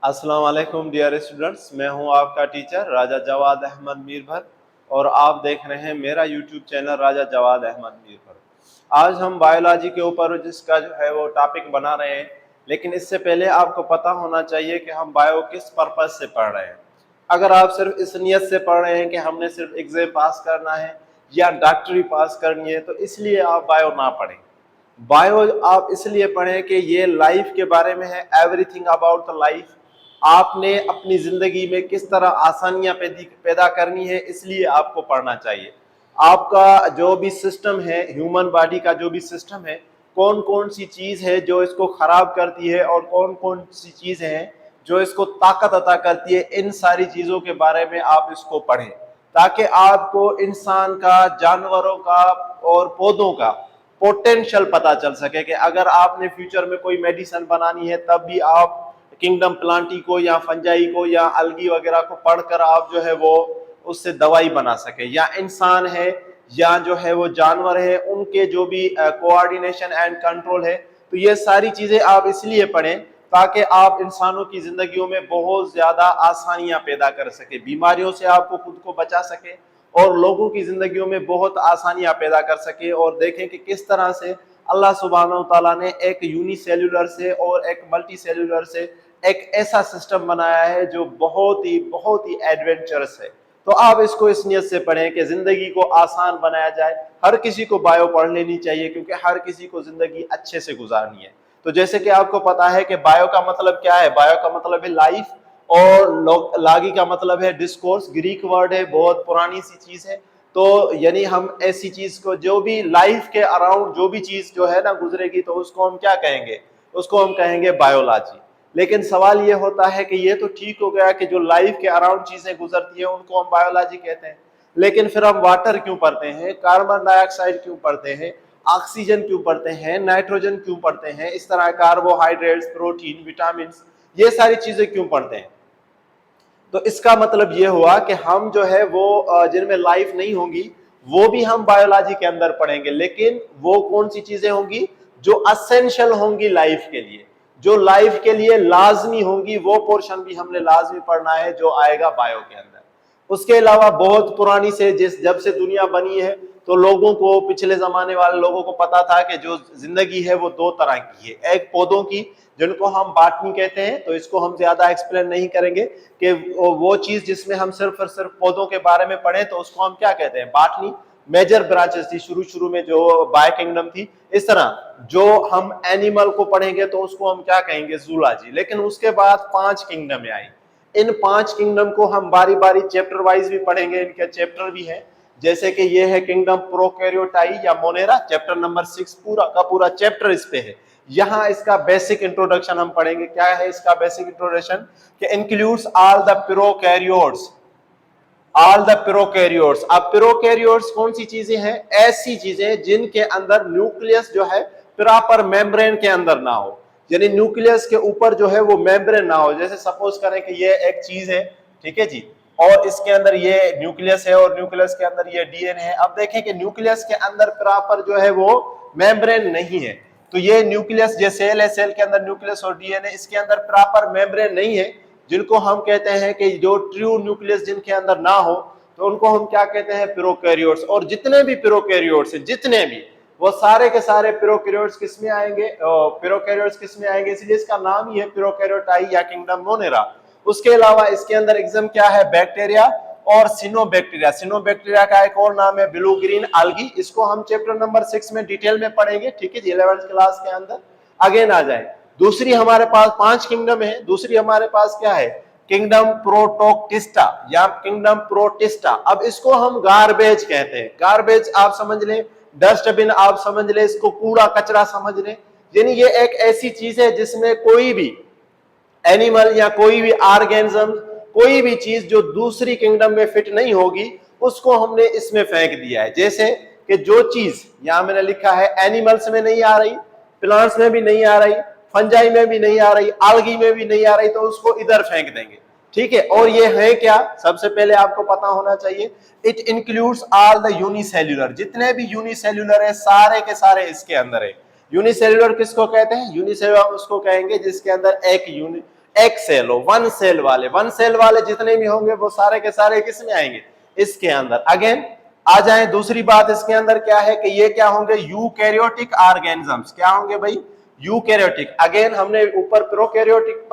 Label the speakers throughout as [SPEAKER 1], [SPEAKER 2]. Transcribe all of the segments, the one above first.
[SPEAKER 1] अस्सलाम वालेकुम dear students, मैं हूं आपका टीचर राजा जवाद अहमद मीरभर और आप देख रहे हैं मेरा यूट्यूब चैनल राजा जवाद अहमद मीरभर। आज हम बायोलॉजी के ऊपर जिसका जो है वो टॉपिक बना रहे हैं, लेकिन इससे पहले आपको पता होना चाहिए कि हम बायो किस पर्पज से पढ़ रहे हैं। अगर आप सिर्फ इस नियत से पढ़ रहे हैं कि हमने सिर्फ एग्जाम पास करना है या डॉक्टरी पास करनी है, तो इसलिए आप बायो ना पढ़ें। बायो आप इसलिए पढ़ें कि ये लाइफ के बारे में है, एवरीथिंग अबाउट द लाइफ। आपने अपनी जिंदगी में किस तरह आसानियां पैदा करनी है, इसलिए आपको पढ़ना चाहिए। आपका जो भी सिस्टम है, ह्यूमन बॉडी का जो भी सिस्टम है, कौन कौन सी चीज है जो इसको खराब करती है और कौन कौन सी चीज है जो इसको ताकत अता करती है, इन सारी चीजों के बारे में आप इसको पढ़ें, ताकि आपको इंसान का, जानवरों का और पौधों का पोटेंशियल पता चल सके कि अगर आपने फ्यूचर में कोई मेडिसिन बनानी है, तब भी आप किंगडम प्लांटी को या फंजाई को या अलगी वगैरह को पढ़कर आप जो है वो उससे दवाई बना सके। या इंसान है या जो है वो जानवर है, उनके जो भी कोऑर्डिनेशन एंड कंट्रोल है, तो ये सारी चीजें आप इसलिए पढ़ें ताकि आप इंसानों की जिंदगियों में बहुत ज्यादा आसानियां पैदा कर सके, बीमारियों से आपको खुद को बचा सके और लोगों की जिंदगियों में बहुत आसानियां पैदा कर सके। और देखें कि किस तरह से अल्लाह सुब्हानहू तआला ने एक यूनिसेल्युलर से और एक मल्टी सेल्युलर से एक ऐसा सिस्टम बनाया है जो बहुत ही एडवेंचरस है। तो आप इसको इस नियत से पढ़ें कि जिंदगी को आसान बनाया जाए। हर किसी को बायो पढ़ लेनी चाहिए, क्योंकि हर किसी को जिंदगी अच्छे से गुजारनी है। तो जैसे कि आपको पता है कि बायो का मतलब क्या है, बायो का मतलब है लाइफ, और लागी का मतलब है डिस्कोर्स, ग्रीक वर्ड है, बहुत पुरानी सी चीज है। तो यानी हम ऐसी चीज को, जो भी लाइफ के अराउंड जो भी चीज जो है ना गुजरेगी, तो उसको हम क्या कहेंगे, उसको हम कहेंगे बायोलॉजी। लेकिन सवाल ये होता है कि ये तो ठीक हो गया कि जो लाइफ के अराउंड चीजें गुजरती है उनको हम बायोलॉजी कहते हैं, लेकिन फिर हम वाटर क्यों पढ़ते हैं, कार्बन डाइऑक्साइड क्यों पढ़ते हैं, ऑक्सीजन क्यों पढ़ते हैं, नाइट्रोजन क्यों पढ़ते हैं, इस तरह कार्बोहाइड्रेट्स, प्रोटीन, विटामिन, ये सारी चीजें क्यों पढ़ते हैं? तो इसका मतलब ये हुआ कि हम जो है वो जिनमें लाइफ नहीं होगी वो भी हम बायोलॉजी के अंदर पढ़ेंगे, लेकिन वो कौन सी चीजें होंगी जो असेंशियल होंगी लाइफ के लिए, जो लाइफ के लिए लाजमी होंगी, वो पोर्शन भी हमने लाजमी पढ़ना है, जो आएगा बायो के अंदर। उसके अलावा बहुत पुरानी से, जब से दुनिया बनी है, तो लोगों को, पिछले जमाने वाले लोगों को पता था कि जो जिंदगी है वो दो तरह की है। एक पौधों की, जिनको हम बॉटनी कहते हैं, तो इसको हम ज्यादा एक्सप्लेन नहीं करेंगे कि वो चीज जिसमें हम सिर्फ और सिर्फ पौधों के बारे में पढ़े, तो उसको हम क्या कहते हैं, बॉटनी। मेजर ब्रांचेस थी शुरू में जो बायो किंगडम थी। इस तरह जो हम एनिमल को पढ़ेंगे तो उसको हम क्या कहेंगे, जूलॉजी। लेकिन उसके बाद 5 किंगडम आई। इन 5 किंगडम को हम बारी बारी चैप्टर वाइज भी पढ़ेंगे, इनके चैप्टर भी है। जैसे कि ये है किंगडम प्रोकैरियोटाई या मोनेरा, चैप्टर नंबर 6, पूरा का पूरा चैप्टर इस पे है। यहाँ इसका बेसिक इंट्रोडक्शन हम पढ़ेंगे। क्या है इसका बेसिक इंट्रोडक्शन? कि includes all the prokaryotes, all the prokaryotes. अब प्रोकैरियोट्स कौन सी चीजें हैं? ऐसी चीजें जिनके अंदर न्यूक्लियस जो है प्रॉपर मेम्ब्रेन के अंदर ना हो, यानी न्यूक्लियस के ऊपर जो है वो मेम्ब्रेन ना हो। जैसे सपोज करें कि ये एक चीज है, ठीक है जी, और इसके अंदर ये न्यूक्लियस है और न्यूक्लियस के अंदर ये डीएनए है। अब देखें कि न्यूक्लियस के अंदर प्रॉपर जो है वो मेम्ब्रेन नहीं है, तो ये न्यूक्लियस, जो सेल है, सेल के अंदर न्यूक्लियस और डीएनए, इसके अंदर प्रॉपर मेम्ब्रेन नहीं है, जिनको हम कहते हैं कि जो ट्रू न्यूक्लियस जिनके अंदर ना हो, तो उनको हम क्या कहते हैं, प्रोकैरियोट्स। और जितने भी प्रोकैरियोट्स हैं, जितने भी, वो सारे के सारे प्रोकैरियोट्स किस में आएंगे, प्रोकैरियोट्स किस में आएंगे, इसलिए इसका नाम ही है प्रोकैरियोटाई या किंगडम मोनेरा। उसके अलावा इसके अंदर एग्जाम क्या है, बैक्टीरिया और सिनोबैक्टीरिया। सिनोबैक्टीरिया का एक और नाम है ब्लू ग्रीन algae। इसको हम चैप्टर नंबर 6 में डिटेल में पढ़ेंगे, ठीक है जी, 11th क्लास के अंदर। अगेन आ जाए, दूसरी हमारे पास 5 किंगडम है। दूसरी हमारे पास क्या है, किंगडम प्रोटोक्टिस्टा या किंगडम प्रोटिस्टा। अब इसको हम गार्बेज कहते हैं। गार्बेज आप समझ लें, डस्टबिन आप समझ लें, इसको कूड़ा कचरा समझ लें। यानी ये एक ऐसी चीज है जिसमें कोई भी एनिमल या कोई भी ऑर्गेनिज्म, कोई भी चीज जो दूसरी किंगडम में फिट नहीं होगी, उसको हमने इसमें फेंक दिया है। जैसे कि जो चीज यहां मैंने लिखा है, एनिमल्स में नहीं आ रही, प्लांट्स में भी नहीं आ रही, फंजाई में भी नहीं आ रही, algae में भी नहीं आ रही, तो उसको इधर फेंक देंगे, ठीक है। और ये है क्या, सबसे पहले आपको पता होना चाहिए, it includes all the unicellular. जितने भी यूनिसेल्युलर है, सारे के सारे इसके अंदर है। यूनिसेल्युलर किसको कहते हैं? यूनिसेल्युलर उसको कहेंगे जिसके अंदर एक सेल हो, वन सेल वाले जितने भी होंगे वो सारे के सारे किस में आएंगे, इसके अंदर। अगेन आ जाए दूसरी बात, इसके अंदर क्या है कि ये क्या होंगे, यूकैरियोटिक ऑर्गेनिजम्स। क्या होंगे भाई, यूकैरियोटिक। अगेन हमने ऊपर प्रोकैरियोटिक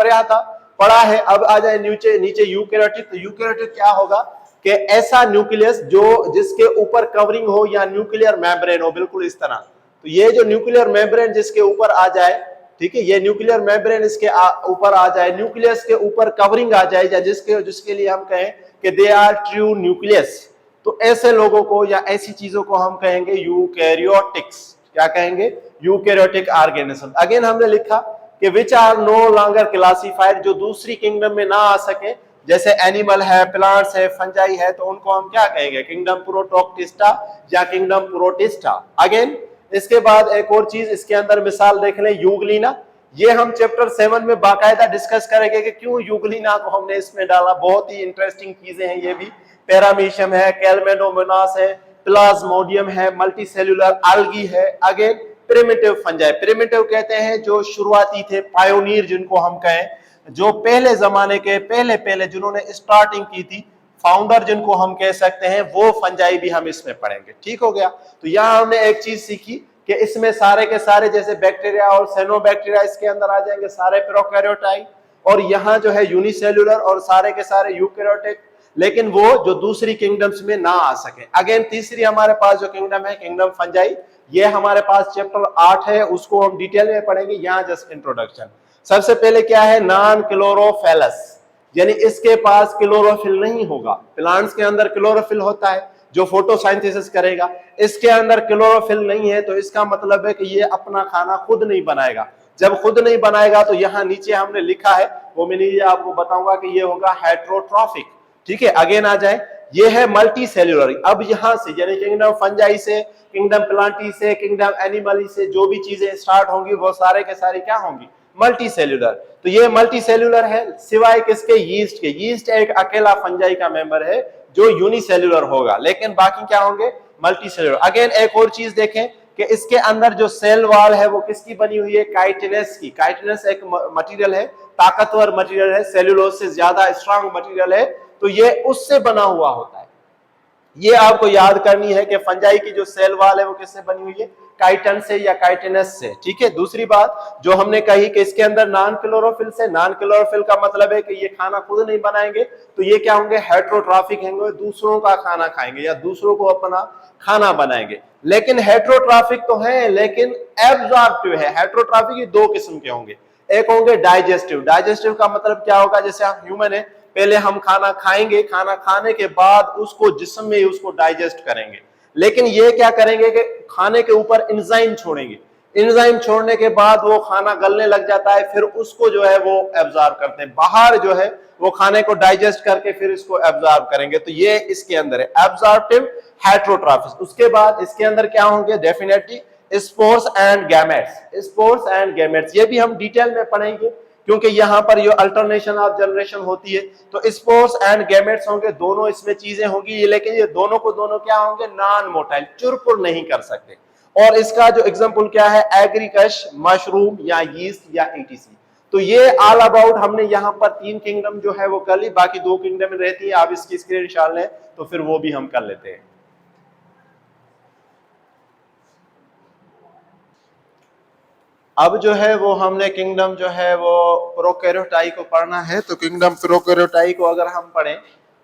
[SPEAKER 1] पढ़ा है। अब आ जाए नीचे यूकैरियोटिक। तो यूकैरियोटिक क्या होगा कि ऐसा न्यूक्लियस जो जिसके ऊपर कवरिंग हो या न्यूक्लियर मेम्ब्रेन हो, बिल्कुल इस तरह। तो ये जो न्यूक्लियर मेम्ब्रेन जिसके ऊपर आ जाए, ठीक है, ये न्यूक्लियर मेम्ब्रेन इसके ऊपर आ जाए, न्यूक्लियस के ऊपर कवरिंग आ जाए, या जिसके लिए हम कहें कि दे आर ट्रू न्यूक्लियस, तो ऐसे लोगों को या ऐसी चीजों को हम कहेंगे यूकैरियोटिक्स। क्या कहेंगे, यूकैरियोटिक ऑर्गेनिज्म। अगेन हमने लिखा कि which are no longer classified, जो दूसरी किंगडम में ना आ सके, जैसे एनिमल है, प्लांट्स है, फंजाई है, तो उनको हम क्या कहेंगे, किंगडम प्रोटोक्टिस्टा या किंगडम प्रोटिस्टा। अगेन इसके बाद एक और चीज इसके अंदर मिसाल देख लें, यूग्लिना। ये हम चैप्टर 7 में बाकायदा डिस्कस करेंगे कि क्यों यूग्लिना को हमने इसमें डाला। बहुत ही इंटरेस्टिंग चीजें हैं ये भी। पैरामीशियम है, कैल्मेडोमोनास है, प्लाज्मोडियम है, मल्टीसेल्यूलर आल्गी है। अगेन प्रिमिटिव फंजाई, प्रिमिटिव कहते हैं जो शुरुआती थे, पायोनियर जिनको हम कहें, जो पहले जमाने के पहले जिन्होंने स्टार्टिंग की थी, फाउंडर जिनको हम कह सकते हैं, वो फंजाई भी हम इसमें पढ़ेंगे। ठीक हो गया। तो यहां हमने एक चीज सीखी कि इसमें सारे के सारे जैसे बैक्टीरिया और साइनोबैक्टीरिया इसके अंदर आ जाएंगे, सारे प्रोकैरियोटाइट, और यहाँ जो है यूनिसेल्यूलर और सारे के सारे यूकैरियोटिक, लेकिन वो जो दूसरी किंगडम्स में ना आ सके। अगेन तीसरी हमारे पास जो किंगडम है, किंगडम फंजाई, ये हमारे पास चैप्टर 8 है, उसको हम डिटेल में पढ़ेंगे। यहाँ जस्ट इंट्रोडक्शन। सबसे पहले क्या है, नॉन क्लोरोफेलस, यानी इसके पास क्लोरोफिल नहीं होगा। प्लांट्स के अंदर क्लोरोफिल होता है जो फोटोसिंथेसिस करेगा, इसके अंदर क्लोरोफिल नहीं है, तो इसका मतलब है कि ये अपना खाना खुद नहीं बनाएगा। जब खुद नहीं बनाएगा तो यहाँ नीचे हमने लिखा है, वो मैं नीचे आपको बताऊंगा कि ये होगा हेट्रोट्रॉफिक। ठीक है, अगेन आ जाए, ये है मल्टी सेल्यूलर। अब यहां से यानी किंगडम फंजाई से, किंगडम प्लांटी से, किंगडम एनिमली से जो भी चीजें स्टार्ट होंगी वो सारे के सारे क्या होंगी, मल्टी सेल्यूलर। तो ये मल्टी सेल्यूलर है सिवाय किसके, यीस्ट के। यीस्ट एक अकेला फंजाई का मेंबर है जो यूनिसेल्यूलर होगा, लेकिन बाकी क्या होंगे, मल्टी सेल्यूलर। अगेन एक और चीज देखें कि इसके अंदर जो सेल वॉल है वो किसकी बनी हुई है, काइटिनस की। काइटिनस एक मटेरियल है, ताकतवर मटेरियल है, सेल्यूलोज से ज्यादा स्ट्रांग मटेरियल है, तो ये उससे बना हुआ होता है। ये आपको याद करनी है कि फंजाई की जो सेल वॉल है वो किससे बनी हुई है, काइटन से या काइटिनस से। ठीक है, दूसरी बात जो हमने कही कि इसके अंदर नॉन क्लोरोफिल से, नॉन क्लोरोफिल का मतलब है कि ये खाना खुद नहीं बनाएंगे, तो ये क्या होंगे, हेट्रोट्रॉफिक होंगे, दूसरों का खाना खाएंगे या दूसरों को अपना खाना बनाएंगे। लेकिन हेट्रोट्रॉफिक तो है लेकिन एब्जॉर्प्टिव है। हेट्रोट्रॉफिक ये दो किस्म के होंगे, एक होंगे डाइजेस्टिव। डाइजेस्टिव का मतलब क्या होगा, जैसे हम ह्यूमन है, पहले हम खाना खाएंगे, खाना खाने के बाद उसको जिस्म में उसको डाइजेस्ट करेंगे, लेकिन ये क्या करेंगे कि खाने के ऊपर एंजाइम छोड़ेंगे। एंजाइम छोड़ने के बाद वो खाना गलने लग जाता है, फिर उसको जो है वो एब्जॉर्ब करते हैं, बाहर जो है वो खाने को डाइजेस्ट करके फिर इसको एब्जॉर्ब करेंगे। तो ये इसके अंदर है एब्जॉर्प्टिव हेट्रोट्रॉफिक। उसके बाद इसके अंदर क्या होंगे, definitely spores and gametes. Spores and gametes ये भी हम डिटेल में पढ़ेंगे, क्योंकि यहाँ पर ये अल्टरनेशन ऑफ जनरेशन होती है। तो स्पोर्स एंड गैमेट्स होंगे, दोनों इसमें चीजें होंगी, लेकिन ये दोनों को दोनों क्या होंगे, नॉन मोटाइल, चुरपुर नहीं कर सकते। और इसका जो एग्जांपल क्या है, एग्रीकश, मशरूम या यीस्ट या ईटीसी। तो ये ऑल अबाउट हमने यहाँ पर 3 किंगडम जो है वो कर ली, बाकी 2 किंगडम रहती है। आप इसकी स्क्रीनशॉट लें तो फिर वो भी हम कर लेते हैं। अब जो है वो हमने किंगडम जो है वो प्रोकैरियोटाई को पढ़ना है। तो किंगडम प्रोकैरियोटाई को अगर हम पढ़ें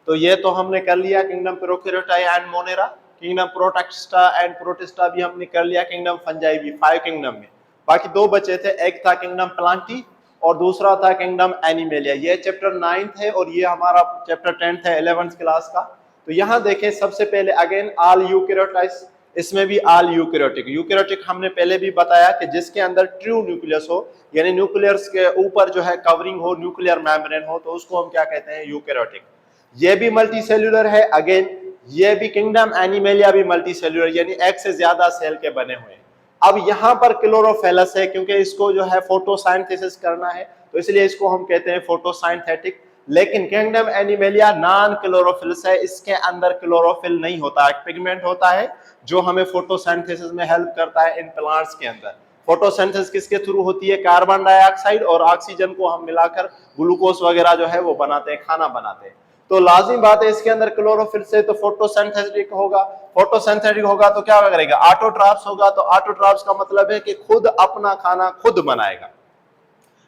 [SPEAKER 1] तो ये तो हमने कर लिया, kingdom Prokaryotae and Monera. Kingdom Protoctista and Protista भी हमने कर लिया, किंगडम फंजाई भी। 5 किंगडम में बाकी 2 बचे थे, एक था किंगडम प्लांटी और दूसरा था किंगडम एनिमेलिया। ये चैप्टर 9th है और ये हमारा चैप्टर 10th है 11th क्लास का। तो यहाँ देखें, सबसे पहले अगेन ऑल यूकैरियोटाइट्स, इसमें भी ऑल यूकैरियोटिक। यूकैरियोटिक हमने पहले भी बताया कि जिसके अंदर ट्रू न्यूक्लियस हो, यानी न्यूक्लियस के ऊपर जो है कवरिंग हो, न्यूक्लियर मेम्ब्रेन हो, तो उसको हम क्या कहते हैं, यूकैरियोटिक। ये भी मल्टी सेल्यूलर है। अगेन ये भी किंगडम एनिमेलिया भी मल्टी सेल्यूलर, यानी एक से ज्यादा सेल के बने हुए हैं। अब यहाँ पर क्लोरोफेलस है, क्योंकि इसको जो है फोटोसाइंथेसिस करना है, तो इसलिए इसको हम कहते हैं फोटोसाइंथेटिक। लेकिन किंगडम एनिमेलिया नॉन क्लोरोफिल है, इसके अंदर क्लोरोफिल नहीं होता, एक पिगमेंट होता है जो हमें फोटोसिंथेसिस में हेल्प करता है इन प्लांट्स के अंदर। फोटोसिंथेसिस किसके थ्रू होती है? कार्बन डाइऑक्साइड और ऑक्सीजन को हम मिलाकर ग्लूकोज वगैरह जो है वो बनाते हैं, खाना बनाते हैं। तो लाजिम बात है इसके अंदर क्लोरोफिल से तो फोटोसिंथेटिक होगा, फोटोसिंथेटिक होगा तो क्या करेगा? ऑटोट्रॉफ्स होगा, तो ऑटोट्रॉफ्स का मतलब है कि खुद अपना खाना खुद बनाएगा।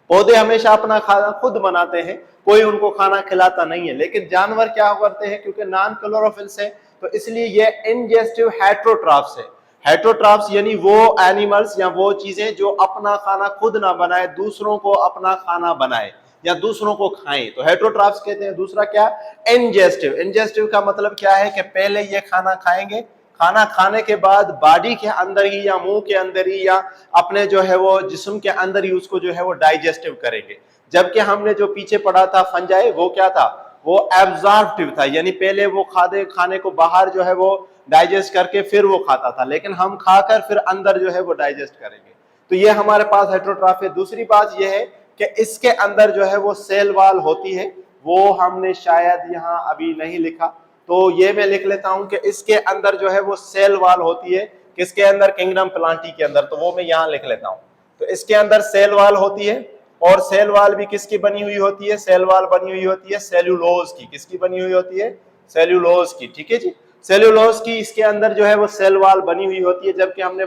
[SPEAKER 1] पौधे हमेशा अपना खाना खुद बनाते हैं, कोई उनको खाना खिलाता नहीं है। लेकिन जानवर क्या करते हैं? क्योंकि नॉन क्लोरोफिल से, तो इसलिए ये इनजेस्टिव हेटरोट्रॉफ्स है। हेटरोट्रॉफ्स यानी वो एनिमल्स या वो चीजें जो अपना खाना खुद ना बनाए, दूसरों को अपना खाना बनाए या दूसरों को खाएं, तो हेटरोट्रॉफ्स कहते हैं। दूसरा क्या? इंजेस्टिव। इंजेस्टिव का मतलब क्या है कि पहले ये खाना खाएंगे, खाना खाने के बाद बॉडी के अंदर ही या मुंह के अंदर ही या अपने जो है वो जिस्म के अंदर ही उसको जो है वो डाइजेस्टिव करेंगे। जबकि हमने जो पीछे पढ़ा था फंजाई, वो क्या था? वो एब्जॉर्प्टिव था, यानी पहले वो खाने को बाहर जो है वो डाइजेस्ट करके फिर वो खाता था, लेकिन हम खाकर फिर अंदर जो है वो डाइजेस्ट करेंगे। तो ये हमारे पास हेटरोट्रॉफी है। दूसरी बात ये है कि इसके अंदर जो है वो सेल वॉल होती है, वो हमने शायद यहाँ अभी नहीं लिखा, तो ये मैं लिख लेता हूं कि इसके अंदर जो है वो सेल वॉल होती है। किसके अंदर? किंगडम प्लांटी के अंदर, तो वो मैं यहाँ लिख लेता हूं। तो इसके अंदर सेल वॉल होती है, और सेल वॉल भी किसकी बनी हुई होती है? सेल वॉल बनी हुई होती है सेल्यूलोज की। किसकी बनी हुई होती है? सेल्यूलोज की। ठीक है जी, सेल्यूलोज की इसके अंदर जो है वो सेल वॉल बनी हुई होती है। जबकि हमने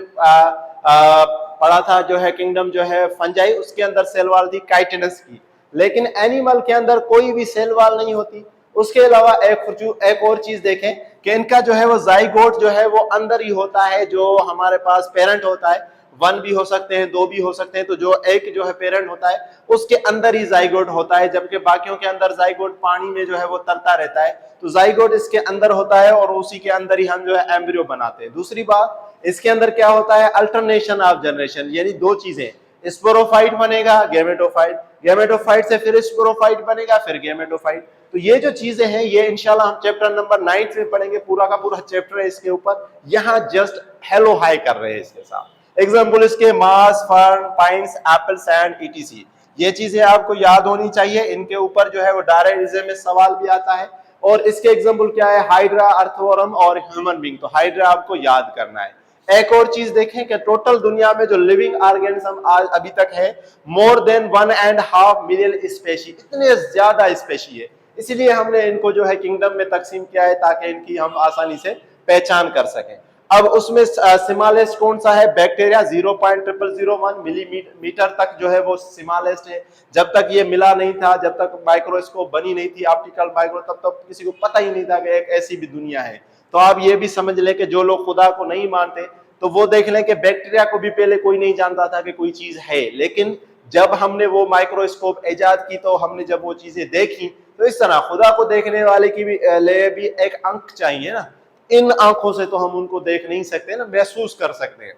[SPEAKER 1] पढ़ा था जो है किंगडम जो है फंजाई, उसके अंदर सेल वॉल थी काइटिनस की। लेकिन एनिमल के अंदर कोई भी सेल वॉल नहीं होती। उसके अलावा एक और चीज देखें कि इनका जो है वो जाइगोट जो है वो अंदर ही होता है। जो हमारे पास पेरेंट होता है, 1 भी हो सकते हैं, 2 भी हो सकते हैं, तो जो एक जो है पेरेंट होता है उसके अंदर ही जाइगोट होता है। जबकि बाकियों के अंदर जाइगोट पानी में जो है वो तरता रहता है, तो जाइगोट इसके अंदर होता है और उसी के अंदर ही हम जो है एम्ब्रियो बनाते हैं। दूसरी बात, इसके अंदर क्या होता है? अल्टरनेशन ऑफ जनरेशन, यानी दो चीजें, स्पोरोफाइट बनेगा, गैमेटोफाइट, गैमेटोफाइट से फिर स्पोरोफाइट बनेगा, फिर गैमेटोफाइट। तो ये जो चीजें हैं ये इंशाल्लाह हम चैप्टर नंबर 9 में पढ़ेंगे। पूरा का पूरा चैप्टर है इसके ऊपर, यहाँ जस्ट हेलो हाई कर रहे हैं इसके साथ। एग्जाम्पल इसके moss, fern, pines, apple, sand, ETC. ये चीजें आपको याद होनी चाहिए। इनके ऊपर जो है वो डायरेक्ट एग्जाम में सवाल भी आता है। और इसके एग्जाम्पल क्या है? हाइड्रा, अर्थवर्म और ह्यूमन बीइंग। तो हाइड्रा आपको याद करना है। एक और चीज देखें कि टोटल दुनिया में जो लिविंग ऑर्गेनिज्म आज अभी तक है, मोर देन 1.5 मिलियन स्पेशी, इतने ज्यादा स्पेशी है। इसीलिए हमने इनको जो है किंगडम में तकसीम किया है ताकि इनकी हम आसानी से पहचान कर सकें। अब उसमें स्मॉलेस्ट कौन सा है? बैक्टीरिया, 0.0001 मिलीमीटर तक जो है वो स्मॉलेस्ट है। जब तक ये मिला नहीं था, जब तक माइक्रोस्कोप बनी नहीं थी, ऑप्टिकल माइक्रो, तब तक किसी को पता ही नहीं था कि एक ऐसी भी दुनिया है। तो आप ये भी समझ लें कि जो लोग खुदा को नहीं मानते, तो वो देख लें कि बैक्टीरिया को भी पहले कोई नहीं जानता था कि कोई चीज है। लेकिन जब हमने वो माइक्रोस्कोप इजाद की, तो हमने जब वो चीजें देखी, तो इस तरह खुदा को देखने वाले की भी ले भी एक अंक चाहिए ना। इन आंखों से तो हम उनको देख नहीं सकते ना, महसूस कर सकते हैं।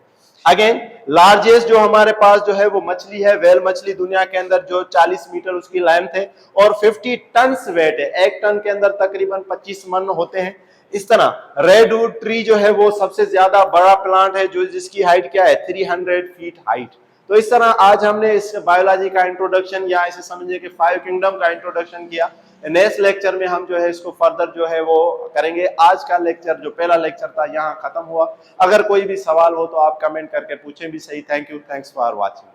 [SPEAKER 1] अगेन, लार्जेस्ट जो हमारे पास जो है वो मछली है, वेल मछली, दुनिया के अंदर जो 40 मीटर उसकी लेंथ है और 50 टन वेट है। 1 टन के अंदर तकरीबन 25 मन होते हैं। इस तरह रेडवुड ट्री जो है वो सबसे ज्यादा बड़ा प्लांट है, जो जिसकी हाइट क्या है? 300 फीट हाइट। तो इस तरह आज हमने इस बायोलॉजी का इंट्रोडक्शन या इसे समझिए कि 5 किंगडम का इंट्रोडक्शन किया। नेक्स्ट लेक्चर में हम जो है इसको फर्दर जो है वो करेंगे। आज का लेक्चर जो पहला लेक्चर था यहाँ खत्म हुआ। अगर कोई भी सवाल हो तो आप कमेंट करके पूछें भी सही। Thank you, thanks for watching.